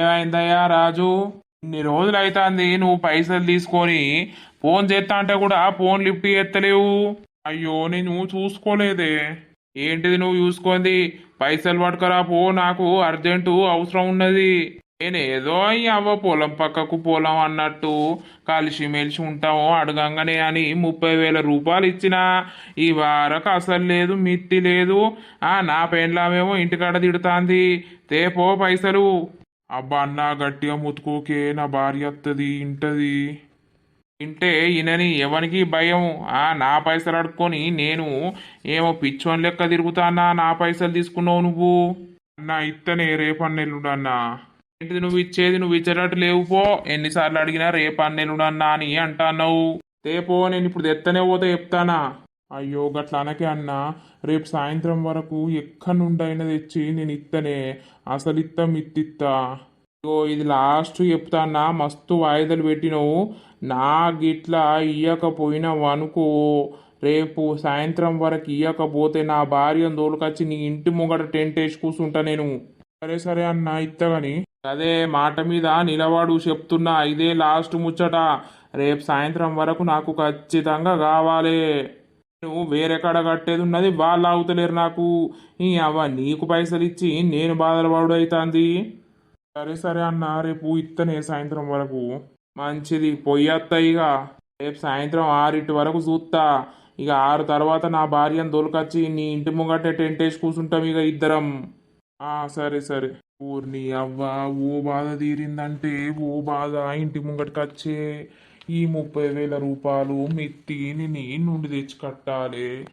ఏమైందయ్యా రాజు? ఇన్ని రోజులు అవుతుంది నువ్వు పైసలు తీసుకొని ఫోన్ చేస్తా అంటే కూడా ఫోన్ లిఫ్ట్ చేస్తలేవు. అయ్యో నేను చూసుకోలేదే. ఏంటిది నువ్వు చూసుకుంది? పైసలు పట్టుకరా పో, నాకు అర్జెంటు అవసరం ఉన్నది. నేను ఏదో ఈ అవ్వ పొలం పక్కకు పొలం అన్నట్టు కలిసిమెలిసి ఉంటాము అడగంగానే అని 30,000 రూపాయలు ఇచ్చిన. ఈ వారకు అసలు లేదు మిత్తి లేదు. నా పెండ్లామేమో ఇంటికాడ తిడుతాంది. తేపో పైసలు. అబ్బా అన్న గట్టిగా ముత్తుకోకే, నా భార్య వస్తుంది ఇంటది. ఇంటే ఈయనని ఎవరికి భయం? నా పైసలు అడుక్కొని నేను ఏమో పిచ్చోని లెక్క తిరుగుతానా? నా పైసలు తీసుకున్నావు నువ్వు. అన్నా ఇత్తనే రేపన్నెల్లుండు అన్నా. ఏంటిది నువ్వు ఇచ్చేది? నువ్వు ఇచ్చేటట్టు లేవు పో. ఎన్నిసార్లు అడిగినా రేపన్నెల్లుండు అన్నా అని అంటున్నావు. తేపో, నేను ఇప్పుడు తెత్తనే పోతే చెప్తానా? అయ్యో గట్ల అనకే అన్నా. రేపు సాయంత్రం వరకు ఎక్కడి నుండైనా తెచ్చి నేను ఇత్తనే. అసలు ఇత్త మిత్తిత్తా. ఇగో ఇది లాస్ట్ చెప్తాన్నా, మస్తు వాయిదాలు పెట్టినవు. నా గిట్లా ఇయ్యకపోయినావు అనుకో, రేపు సాయంత్రం వరకు ఇయ్యకపోతే నా భార్యను తోలుకొచ్చి నీ ఇంటి ముంగట టెంట్ వేసి కూర్చుంటా నేను. సరే సరే అన్న ఇత్తగాని. అదే మాట మీద నిలబడు చెప్తున్నా. ఇదే లాస్ట్ ముచ్చట. రేపు సాయంత్రం వరకు నాకు ఖచ్చితంగా కావాలి. నువ్వు వేరే కాడ కట్టేది ఉన్నది, వాళ్ళు అవుతలేరు నాకు. నీకు పైసలు ఇచ్చి నేను బాధలు పడు అవుతుంది. సరే సరే అన్న రేపు ఇత్తనే సాయంత్రం వరకు. మంచిది పొయ్యత్తా ఇక. రేపు సాయంత్రం 6 వరకు చూస్తా. ఇక 6 తర్వాత నా భార్యను దొలకొచ్చి నీ ఇంటి ముంగటే టెంట్ వేసి కూర్చుంటాం ఇక ఇద్దరం. సరే సరే. ఊర్ని అవ్వ, ఓ బాధ తీరిందంటే ఓ బాధ ఇంటి ముంగటికి వచ్చే. ఈ 30,000 రూపాయలు మిత్తి నీ నుండి తెచ్చి కట్టాలి.